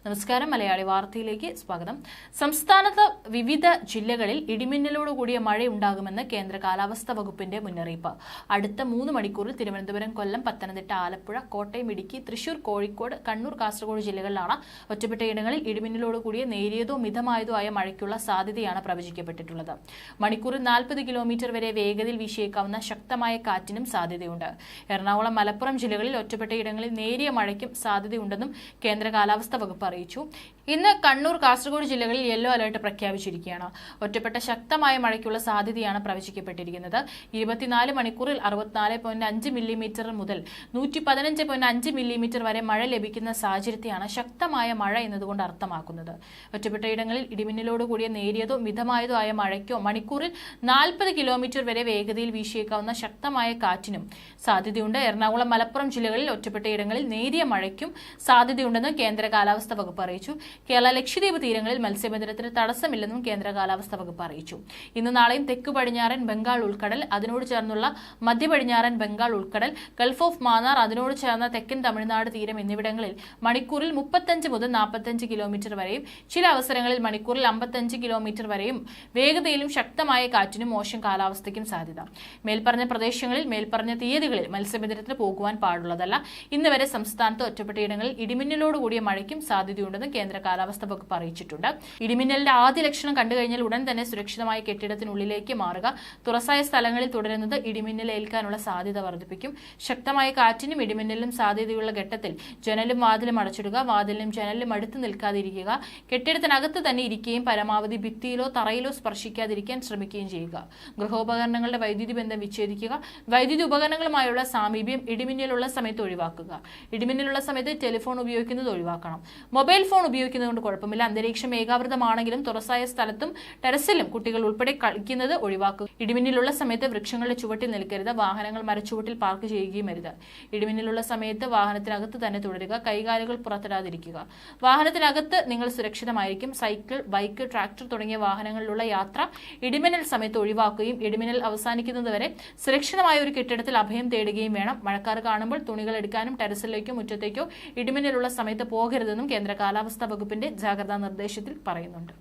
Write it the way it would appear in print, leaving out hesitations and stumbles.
നമസ്കാരം. മലയാളി വാർത്തയിലേക്ക് സ്വാഗതം. സംസ്ഥാനത്ത് വിവിധ ജില്ലകളിൽ ഇടിമിന്നലോടുകൂടിയ മഴയുണ്ടാകുമെന്ന് കേന്ദ്ര കാലാവസ്ഥാ വകുപ്പിന്റെ മുന്നറിയിപ്പ്. അടുത്ത 3 മണിക്കൂറിൽ തിരുവനന്തപുരം, കൊല്ലം, പത്തനംതിട്ട, ആലപ്പുഴ, കോട്ടയം, ഇടുക്കി, തൃശൂർ, കോഴിക്കോട്, കണ്ണൂർ, കാസർഗോഡ് ജില്ലകളിലാണ് ഒറ്റപ്പെട്ടയിടങ്ങളിൽ ഇടിമിന്നലോടുകൂടിയ നേരിയതോ മിതമായതോ ആയ മഴയ്ക്കുള്ള സാധ്യതയാണ് പ്രവചിക്കപ്പെട്ടിട്ടുള്ളത്. മണിക്കൂറിൽ 40 കിലോമീറ്റർ വരെ വേഗതയിൽ വീശിയേക്കാവുന്ന ശക്തമായ കാറ്റിനും സാധ്യതയുണ്ട്. എറണാകുളം, മലപ്പുറം ജില്ലകളിൽ ഒറ്റപ്പെട്ടയിടങ്ങളിൽ നേരിയ മഴയ്ക്കും സാധ്യതയുണ്ടെന്നും കേന്ദ്ര കാലാവസ്ഥാ വകുപ്പ് അറിയിച്ചു. ഇന്ന് കണ്ണൂർ, കാസർഗോഡ് ജില്ലകളിൽ യെല്ലോ അലർട്ട് പ്രഖ്യാപിച്ചിരിക്കുകയാണ്. ഒറ്റപ്പെട്ട ശക്തമായ മഴയ്ക്കുള്ള സാധ്യതയാണ് പ്രവചിക്കപ്പെട്ടിരിക്കുന്നത്. 24 മണിക്കൂറിൽ 64.5 മില്ലിമീറ്റർ മുതൽ 115.5 മില്ലിമീറ്റർ വരെ മഴ ലഭിക്കുന്ന സാഹചര്യത്തെയാണ് ശക്തമായ മഴ എന്നതുകൊണ്ട് അർത്ഥമാക്കുന്നത്. ഒറ്റപ്പെട്ടയിടങ്ങളിൽ ഇടിമിന്നലോടുകൂടിയ നേരിയതോ മിതമായതോ ആയ മഴയ്ക്കോ മണിക്കൂറിൽ 40 കിലോമീറ്റർ വരെ വേഗതയിൽ വീശിയേക്കാവുന്ന ശക്തമായ കാറ്റിനും സാധ്യതയുണ്ട്. എറണാകുളം, മലപ്പുറം ജില്ലകളിൽ ഒറ്റപ്പെട്ടയിടങ്ങളിൽ നേരിയ മഴയ്ക്കും സാധ്യതയുണ്ടെന്ന് കേന്ദ്ര കാലാവസ്ഥാ വകുപ്പ് അറിയിച്ചു. കേരള, ലക്ഷദ്വീപ് തീരങ്ങളിൽ മത്സ്യബന്ധനത്തിന് തടസ്സമില്ലെന്നും കേന്ദ്ര കാലാവസ്ഥാ വകുപ്പ് അറിയിച്ചു. ഇന്ന് നാളെയും തെക്ക് പടിഞ്ഞാറൻ ബംഗാൾ ഉൾക്കടൽ, അതിനോട് ചേർന്നുള്ള മധ്യ പടിഞ്ഞാറൻ ബംഗാൾ ഉൾക്കടൽ, ഗൾഫ് ഓഫ് മാന്നാർ, അതിനോട് ചേർന്ന തെക്കൻ തമിഴ്നാട് തീരം എന്നിവിടങ്ങളിൽ മണിക്കൂറിൽ 35 മുതൽ 45 കിലോമീറ്റർ വരെയും ചില അവസരങ്ങളിൽ മണിക്കൂറിൽ 55 കിലോമീറ്റർ വരെയും വേഗതയിലും ശക്തമായ കാറ്റിനും മോശം കാലാവസ്ഥയ്ക്കും സാധ്യത. മേൽപ്പറഞ്ഞ പ്രദേശങ്ങളിൽ മേൽപ്പറഞ്ഞ തീയതികളിൽ മത്സ്യബന്ധനത്തിന് പോകുവാൻ പാടുള്ളതല്ല. ഇന്ന് വരെ സംസ്ഥാനത്ത് ഒറ്റപ്പെട്ടയിടങ്ങളിൽ ഇടിമിന്നലോടുകൂടിയ മഴയ്ക്കും സാധ്യതയുണ്ടെന്ന് കേന്ദ്ര കാലാവസ്ഥാ വകുപ്പ് അറിയിച്ചിട്ടുണ്ട്. ഇടിമിന്നലിന്റെ ആദ്യ ലക്ഷണം കണ്ടുകഴിഞ്ഞാൽ ഉടൻ തന്നെ സുരക്ഷിതമായ കെട്ടിടത്തിനുള്ളിലേക്ക് മാറുക. തുറസായ സ്ഥലങ്ങളിൽ തുടരുന്നത് ഇടിമിന്നൽ ഏൽക്കാനുള്ള സാധ്യത വർദ്ധിപ്പിക്കും. ശക്തമായ കാറ്റിനും ഇടിമിന്നലിനും സാധ്യതയുള്ള ഘട്ടത്തിൽ ജനലും വാതിലും അടച്ചിടുക. വാതിലിനും ജനലിലും അടുത്ത് നിൽക്കാതിരിക്കുക. കെട്ടിടത്തിനകത്ത് തന്നെ ഇരിക്കുകയും പരമാവധി ഭിത്തിയിലോ തറയിലോ സ്പർശിക്കാതിരിക്കാൻ ശ്രമിക്കുകയും ചെയ്യുക. ഗൃഹോപകരണങ്ങളുടെ വൈദ്യുതി ബന്ധം വിച്ഛേദിക്കുക. വൈദ്യുതി ഉപകരണങ്ങളുമായുള്ള സാമീപ്യം ഇടിമിന്നലുള്ള സമയത്ത് ഒഴിവാക്കുക. ഇടിമിന്നലുള്ള സമയത്ത് ടെലിഫോൺ ഉപയോഗിക്കുന്നത് ഒഴിവാക്കണം. മൊബൈൽ ഫോൺ ഉപയോഗിക്കുന്നതുകൊണ്ട് കുഴപ്പമില്ല. അന്തരീക്ഷം ഏകാവൃതമാണെങ്കിലും തുറസായ സ്ഥലത്തും ടെറസിലും കുട്ടികൾ ഉൾപ്പെടെ കളിക്കുന്നത് ഒഴിവാക്കുക. ഇടിമിന്നലുള്ള സമയത്ത് വൃക്ഷങ്ങളുടെ ചുവട്ടിൽ നിൽക്കരുത്. വാഹനങ്ങൾ മരച്ചുവട്ടിൽ പാർക്ക് ചെയ്യുകയും അരുത്. ഇടിമിന്നലുള്ള സമയത്ത് വാഹനത്തിനകത്ത് തന്നെ തുടരുക. കൈകാലുകൾ പുറത്തിടാതിരിക്കുക. വാഹനത്തിനകത്ത് നിങ്ങൾ സുരക്ഷിതമായിരിക്കും. സൈക്കിൾ, ബൈക്ക്, ട്രാക്ടർ തുടങ്ങിയ വാഹനങ്ങളിലുള്ള യാത്ര ഇടിമിന്നൽ സമയത്ത് ഒഴിവാക്കുകയും ഇടിമിന്നൽ അവസാനിക്കുന്നതുവരെ സുരക്ഷിതമായ ഒരു കെട്ടിടത്തിൽ അഭയം തേടുകയും വേണം. മഴക്കാർ കാണുമ്പോൾ തുണികൾ എടുക്കാനും ടെറസിലേക്കോ മുറ്റത്തേക്കോ ഇടിമിന്നലുള്ള സമയത്ത് പോകരുതെന്നും കേന്ദ്ര കാലാവസ്ഥാ വകുപ്പിന്റെ ജാഗ്രതാ നിർദ്ദേശത്തിൽ പറയുന്നുണ്ട്.